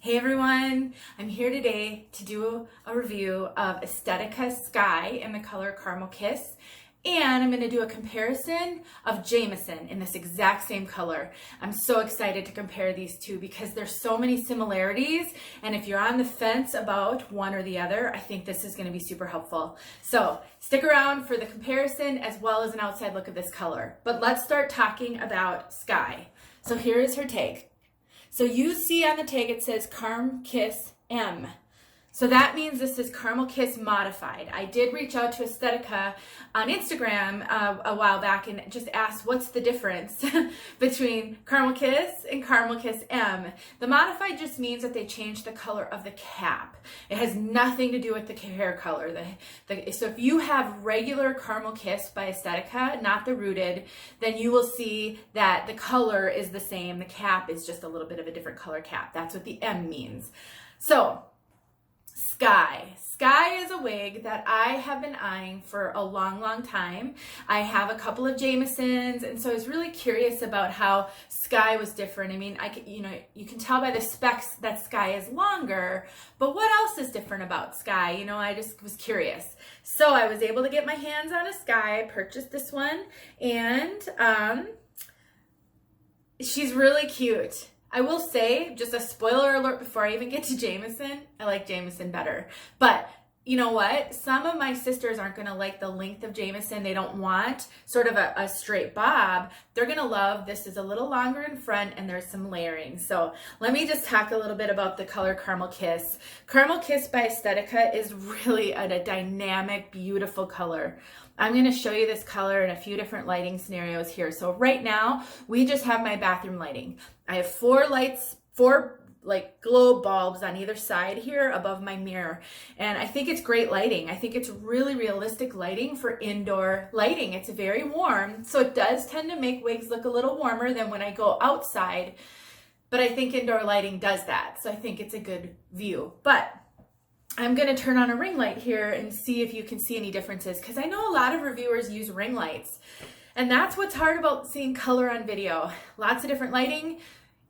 Hey everyone, I'm here today to do a review of Estetica Sky in the color Caramel Kiss, and I'm going to do a comparison of Jameson in this exact same color. I'm so excited to compare these two because there's so many similarities, and if you're on the fence about one or the other, I think this is going to be super helpful. So stick around for the comparison as well as an outside look of this color. But let's start talking about Sky. So here is her tag. So you see on the tag it says Caramel Kiss M. So that means this is Caramel Kiss modified. I did reach out to Estetica on Instagram a while back and just asked what's the difference between Caramel Kiss and Caramel Kiss M. The modified just means that they changed the color of the cap. It has nothing to do with the hair color. So if you have regular Caramel Kiss by Estetica, not the rooted, then you will see that the color is the same. The cap is just a little bit of a different color cap. That's what the M means. So Sky. Sky is a wig that I have been eyeing for a long time. I have a couple of Jamesons, and so I was really curious about how Sky was different. I mean, you can tell by the specs that Sky is longer, but what else is different about Sky? I just was curious. So I was able to get my hands on a Sky. I purchased this one, and she's really cute. I will say, just a spoiler alert before I even get to Jameson, I like Jameson better. But you know what? Some of my sisters aren't going to like the length of Jameson. They don't want sort of a straight bob. They're going to love this is a little longer in front and there's some layering. So let me just talk a little bit about the color Caramel Kiss. Caramel Kiss by Estetica is really a dynamic, beautiful color. I'm going to show you this color in a few different lighting scenarios here. So right now, we just have my bathroom lighting. I have four like globe bulbs on either side here above my mirror. And I think it's great lighting. I think it's really realistic lighting for indoor lighting. It's very warm, so it does tend to make wigs look a little warmer than when I go outside. But I think indoor lighting does that. So I think it's a good view. But I'm going to turn on a ring light here and see if you can see any differences, because I know a lot of reviewers use ring lights. And that's what's hard about seeing color on video. Lots of different lighting.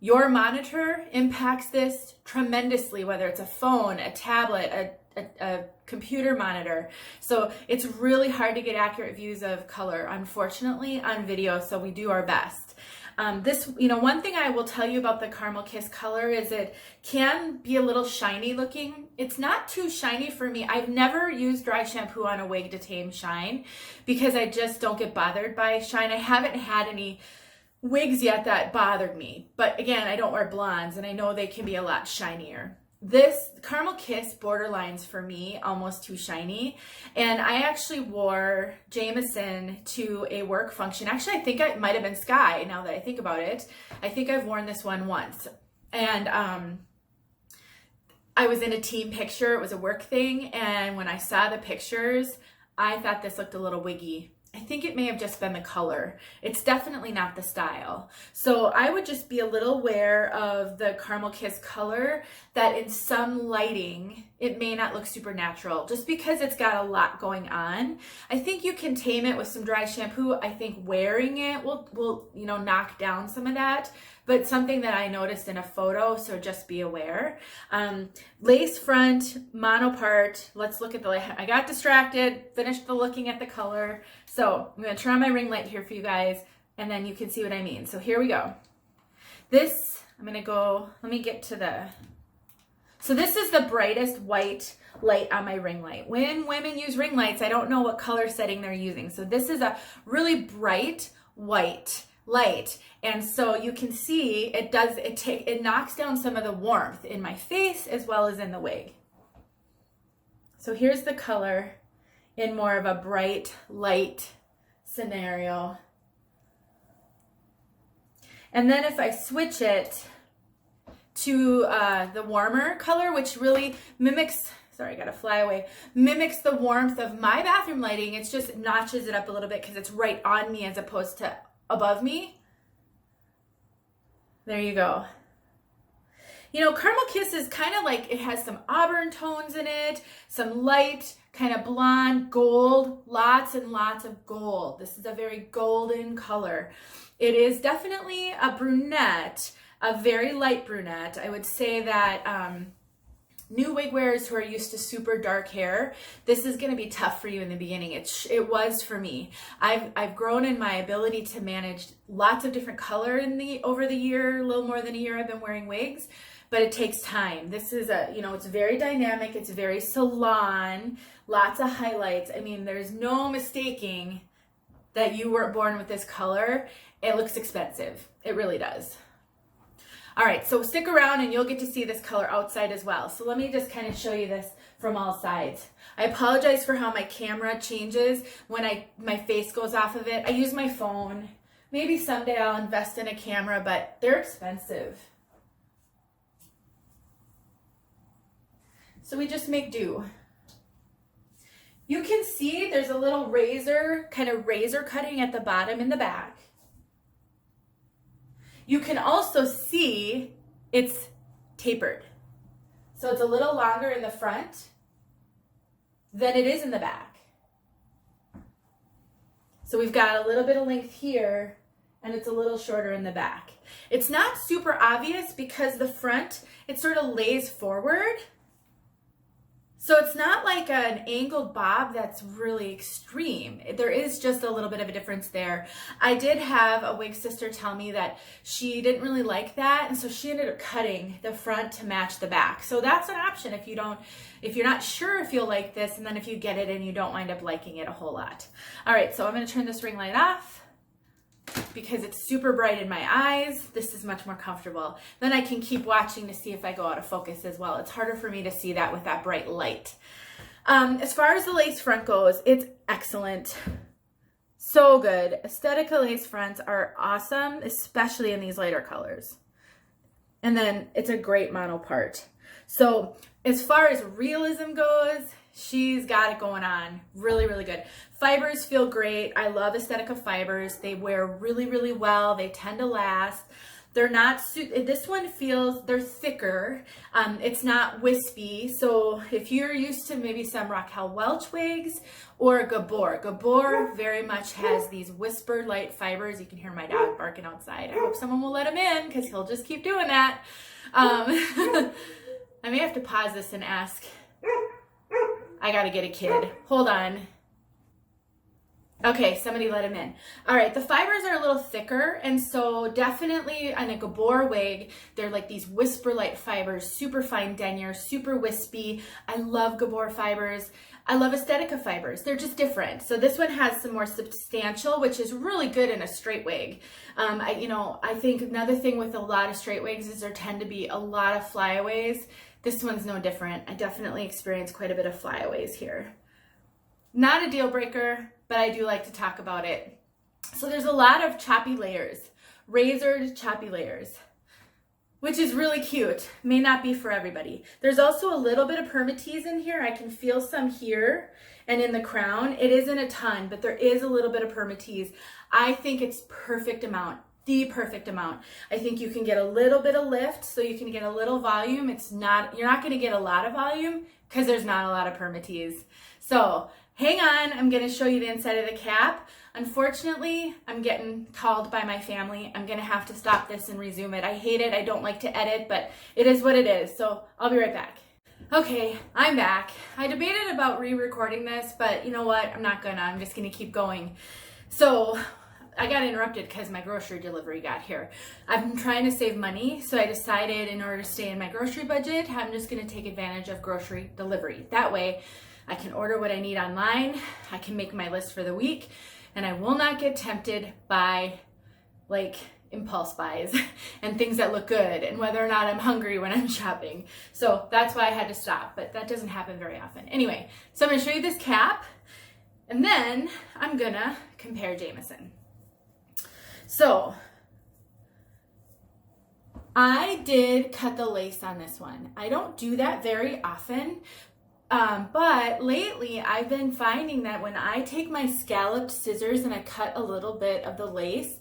Your monitor impacts this tremendously, whether it's a phone, a tablet, a computer monitor. So it's really hard to get accurate views of color, unfortunately, on video, so we do our best. One thing I will tell you about the Caramel Kiss color is it can be a little shiny looking. It's not too shiny for me. I've never used dry shampoo on a wig to tame shine because I just don't get bothered by shine. I haven't had any wigs yet that bothered me. But again, I don't wear blondes and I know they can be a lot shinier. This Caramel Kiss borderlines for me almost too shiny, and I actually wore Jameson to a work function. Actually, I think it might have been Sky now that I think about it. I think I've worn this one once, and I was in a team picture. It was a work thing, and when I saw the pictures, I thought this looked a little wiggy. I think it may have just been the color. It's definitely not the style. So I would just be a little aware of the Caramel Kiss color, that in some lighting, it may not look super natural just because it's got a lot going on. I think you can tame it with some dry shampoo. I think wearing it will knock down some of that, but something that I noticed in a photo, so just be aware. Lace front, monopart. Let's look at I got distracted, finished looking at the color. So I'm going to turn on my ring light here for you guys, and then you can see what I mean. So here we go. Let me get to so this is the brightest white light on my ring light. When women use ring lights, I don't know what color setting they're using. So this is a really bright white light. And so you can see it knocks down some of the warmth in my face as well as in the wig. So here's the color in more of a bright light scenario. And then if I switch it to the warmer color, which really mimics the warmth of my bathroom lighting, it just notches it up a little bit because it's right on me as opposed to above me. There you go. Caramel Kiss is kind of like, it has some auburn tones in it, some light, kind of blonde, gold, lots and lots of gold. This is a very golden color. It is definitely a brunette, a very light brunette. I would say that new wig wearers who are used to super dark hair, this is going to be tough for you in the beginning. It was for me. I've grown in my ability to manage lots of different color over the year, a little more than a year I've been wearing wigs, but it takes time. This is it's very dynamic. It's very salon, lots of highlights. I mean, there's no mistaking that you weren't born with this color. It looks expensive. It really does. All right, so stick around and you'll get to see this color outside as well. So let me just kind of show you this from all sides. I apologize for how my camera changes when my face goes off of it. I use my phone. Maybe someday I'll invest in a camera, but they're expensive. So we just make do. You can see there's a little razor cutting at the bottom in the back. You can also see it's tapered. So it's a little longer in the front than it is in the back. So we've got a little bit of length here and it's a little shorter in the back. It's not super obvious because the front, it sort of lays forward. So it's not like an angled bob that's really extreme. There is just a little bit of a difference there. I did have a wig sister tell me that she didn't really like that, and so she ended up cutting the front to match the back. So that's an option if you're not sure if you'll like this, and then if you get it and you don't wind up liking it a whole lot. All right, so I'm gonna turn this ring light off because it's super bright in my eyes. This is much more comfortable. Then I can keep watching to see if I go out of focus as well. It's harder for me to see that with that bright light. As far as the lace front goes, it's excellent. So good. Estetica lace fronts are awesome, especially in these lighter colors. And then it's a great mono part. So as far as realism goes, she's got it going on. Really, really good. Fibers feel great. I love Estetica fibers. They wear really, really well. They tend to last. They're not, this one feels, they're thicker. It's not wispy. So if you're used to maybe some Raquel Welch wigs or Gabor very much has these whispered light fibers. You can hear my dog barking outside. I hope someone will let him in because he'll just keep doing that. I may have to pause this and ask. I gotta get a kid. Hold on. Okay, somebody let him in. All right, the fibers are a little thicker, and so definitely on a Gabor wig, they're like these whisper light fibers, super fine denier, super wispy. I love Gabor fibers. I love Estetica fibers. They're just different. So this one has some more substantial, which is really good in a straight wig. I think another thing with a lot of straight wigs is there tend to be a lot of flyaways. This one's no different. I definitely experience quite a bit of flyaways here. Not a deal breaker, but I do like to talk about it. So there's a lot of choppy layers, razored choppy layers, which is really cute. May not be for everybody. There's also a little bit of permatease in here. I can feel some here and in the crown. It isn't a ton, but there is a little bit of permatease. I think it's perfect amount. The perfect amount. I think you can get a little bit of lift, so you can get a little volume. You're not going to get a lot of volume because there's not a lot of permatease. So hang on, I'm going to show you the inside of the cap. Unfortunately, I'm getting called by my family. I'm going to have to stop this and resume it. I hate it. I don't like to edit, but it is what it is. So I'll be right back. Okay, I'm back. I debated about re-recording this, but you know what? I'm not gonna. I'm just going to keep going. So I got interrupted because my grocery delivery got here. I've been trying to save money, so I decided in order to stay in my grocery budget, I'm just going to take advantage of grocery delivery. That way, I can order what I need online, I can make my list for the week, and I will not get tempted by like impulse buys and things that look good and whether or not I'm hungry when I'm shopping. So that's why I had to stop, but that doesn't happen very often. Anyway, so I'm going to show you this cap, and then I'm going to compare Jameson. So I did cut the lace on this one. I don't do that very often, but lately I've been finding that when I take my scalloped scissors and I cut a little bit of the lace,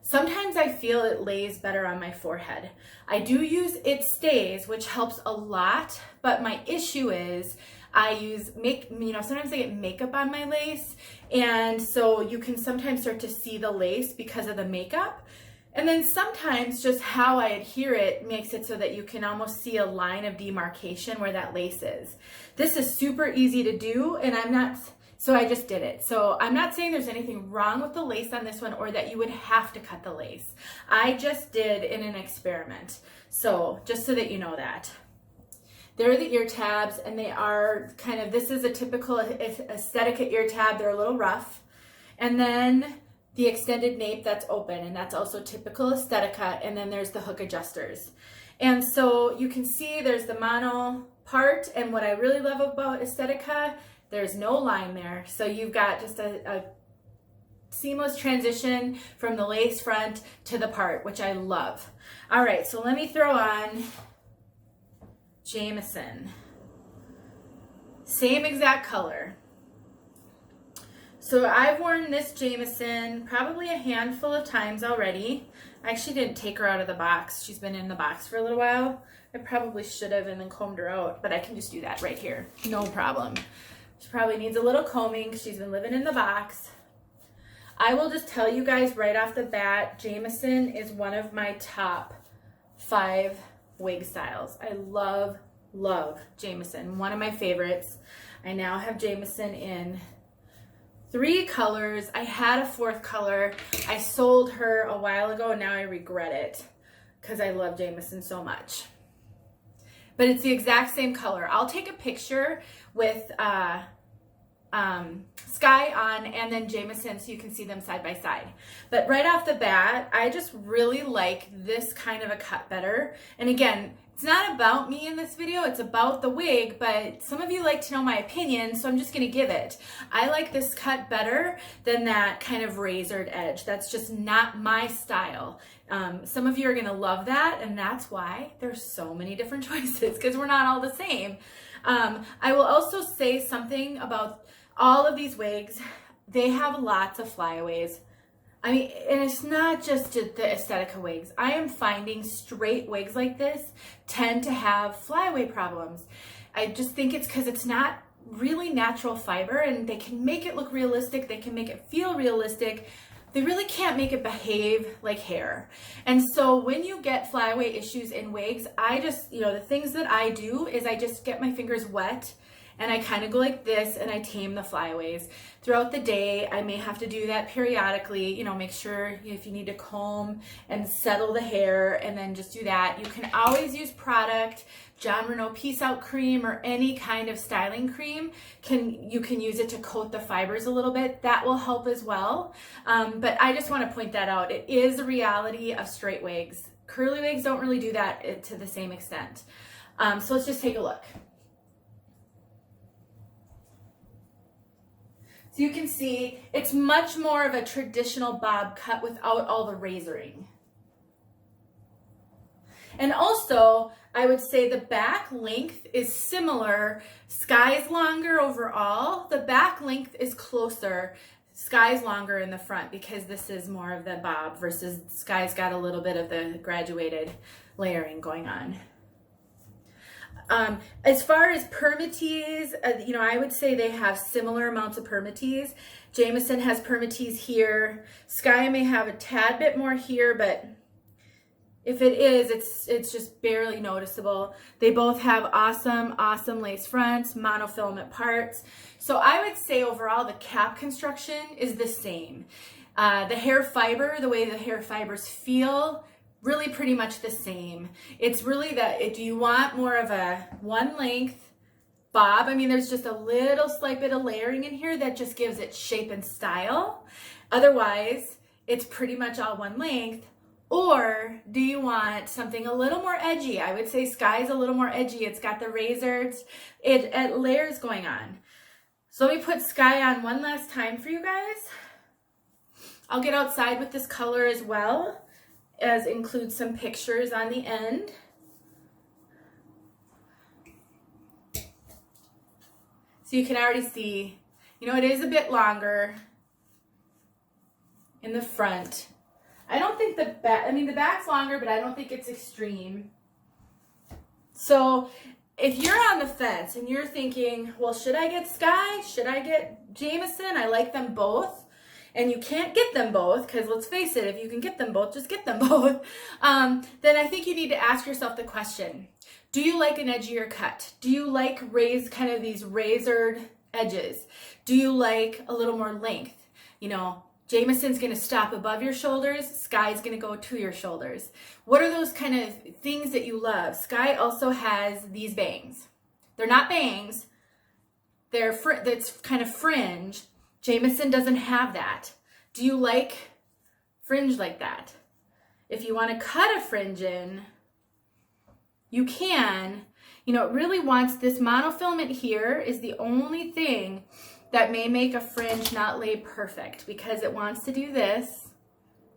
sometimes I feel it lays better on my forehead. I do use It Stays, which helps a lot, but my issue is I use sometimes I get makeup on my lace, and so you can sometimes start to see the lace because of the makeup. And then sometimes just how I adhere it makes it so that you can almost see a line of demarcation where that lace is. This is super easy to do, and so I just did it. So I'm not saying there's anything wrong with the lace on this one or that you would have to cut the lace. I just did in an experiment. So just so that you know that. There are the ear tabs, and they are kind of, this is a typical Estetica ear tab. They're a little rough. And then the extended nape that's open, and that's also typical Estetica. And then there's the hook adjusters. And so you can see there's the mono part, and what I really love about Estetica, there's no line there. So you've got just a seamless transition from the lace front to the part, which I love. All right, so let me throw on Jameson. Same exact color. So I've worn this Jameson probably a handful of times already. I actually didn't take her out of the box. She's been in the box for a little while. I probably should have and then combed her out, but I can just do that right here. No problem. She probably needs a little combing because she's been living in the box. I will just tell you guys right off the bat, Jameson is one of my top 5 wig styles. I love, love Jameson. One of my favorites. I now have Jameson in 3 colors. I had a 4th color. I sold her a while ago and now I regret it because I love Jameson so much. But it's the exact same color. I'll take a picture with Sky on and then Jameson so you can see them side by side. But right off the bat, I just really like this kind of a cut better. And again, it's not about me in this video, it's about the wig, but some of you like to know my opinion, so I'm just gonna give it. I like this cut better than that kind of razored edge. That's just not my style. Some of you are gonna love that, and that's why there's so many different choices, because we're not all the same. I will also say something about all of these wigs. They have lots of flyaways. I mean, and it's not just the Estetica wigs. I am finding straight wigs like this tend to have flyaway problems. I just think it's because it's not really natural fiber, and they can make it look realistic. They can make it feel realistic. They really can't make it behave like hair. And so when you get flyaway issues in wigs, I just, the things that I do is I just get my fingers wet and I kind of go like this and I tame the flyaways. Throughout the day, I may have to do that periodically, make sure if you need to comb and settle the hair and then just do that. You can always use product, John Renault Peace Out cream or any kind of styling cream. You can use it to coat the fibers a little bit. That will help as well. But I just want to point that out. It is a reality of straight wigs. Curly wigs don't really do that to the same extent. So let's just take a look. So you can see it's much more of a traditional bob cut without all the razoring. And also, I would say the back length is similar. Sky's longer overall. The back length is closer. Sky's longer in the front because this is more of the bob versus Sky's got a little bit of the graduated layering going on. As far as permatease, I would say they have similar amounts of permatease. Jameson has permatease here. Sky may have a tad bit more here, but if it is, it's just barely noticeable. They both have awesome, awesome lace fronts, monofilament parts. So I would say overall the cap construction is the same. The hair fiber, the way the hair fibers feel, really pretty much the same. It's really that, do you want more of a one length bob? I mean, there's just a little slight bit of layering in here that just gives it shape and style. Otherwise, it's pretty much all one length. Or do you want something a little more edgy? I would say Sky's a little more edgy. It's got the razors, it layers going on. So let me put Sky on one last time for you guys. I'll get outside with this color as well, as include some pictures on the end. So you can already see, it is a bit longer in the front. I don't think the back, the back's longer, but I don't think it's extreme. So if you're on the fence and you're thinking, well, should I get Sky? Should I get Jameson? I like them both. and you can't get them both, because let's face it, if you can get them both, just get them both, then I think you need to ask yourself the question, do you like an edgier cut? Do you like kind of these razored edges? Do you like a little more length? You know, Jameson's going to stop above your shoulders. Sky's going to go to your shoulders. What are those kind of things that you love? Sky also has these bangs. They're not bangs. That's kind of fringe. Jameson doesn't have that. Do you like fringe like that? If you want to cut a fringe in, you can. You know, it really wants this monofilament here is the only thing that may make a fringe not lay perfect, because it wants to do this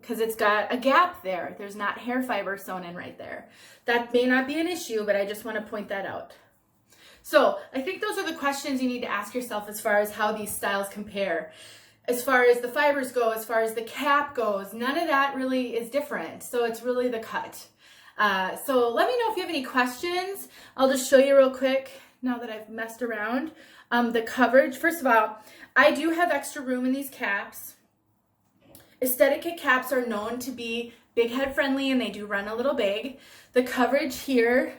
because it's got a gap there. There's not hair fiber sewn in right there. That may not be an issue, but I just want to point that out. So I think those are the questions you need to ask yourself as far as how these styles compare. As far as the fibers go, as far as the cap goes, none of that really is different. So it's really the cut. So let me know if you have any questions. I'll just show you real quick now that I've messed around. The coverage, first of all, I do have extra room in these caps. Estetica caps are known to be big head friendly, and they do run a little big. The coverage here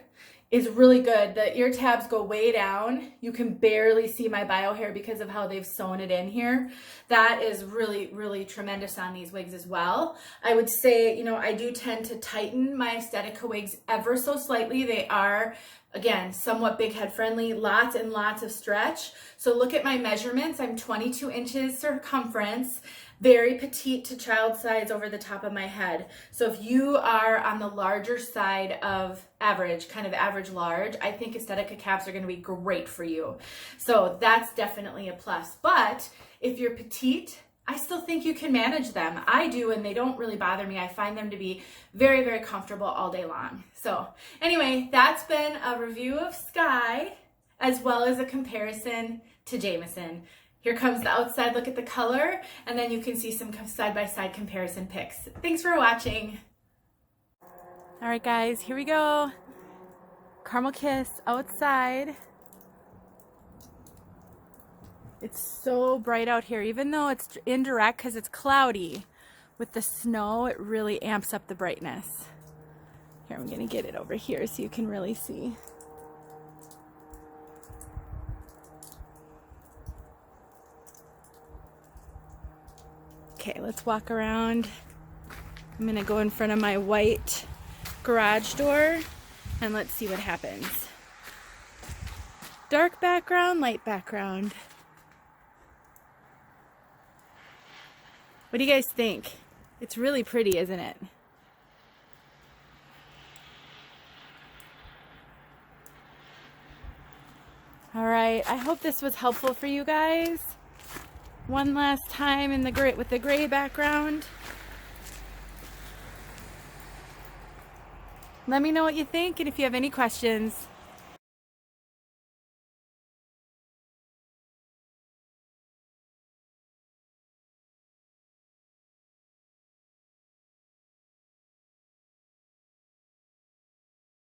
is really good. The ear tabs go way down. You can barely see my bio hair because of how they've sewn it in here. That is really, really tremendous on these wigs as well. I would say, you know, I do tend to tighten my Estetica wigs ever so slightly. They are, again, somewhat big head friendly, lots and lots of stretch. So look at my measurements. I'm 22 inches circumference, very petite to child size over the top of my head. So if you are on the larger side of average, kind of average large, I think Estetica caps are going to be great for you. So that's definitely a plus. But if you're petite, I still think you can manage them. I do, and they don't really bother me. I find them to be very, very comfortable all day long. So anyway, that's been a review of Sky as well as a comparison to Jameson. Here comes the outside look at the color, and then you can see some side-by-side comparison pics. Thanks for watching. All right, guys, here we go. Caramel Kiss outside. It's so bright out here, even though it's indirect because it's cloudy. With the snow, it really amps up the brightness. Here, I'm gonna get it over here so you can really see. Okay, let's walk around. I'm gonna go in front of my white garage door and let's see what happens. Dark background, light background. What do you guys think? It's really pretty, isn't it? All right, I hope this was helpful for you guys. One last time in the gray, with the gray background. Let me know what you think, and if you have any questions,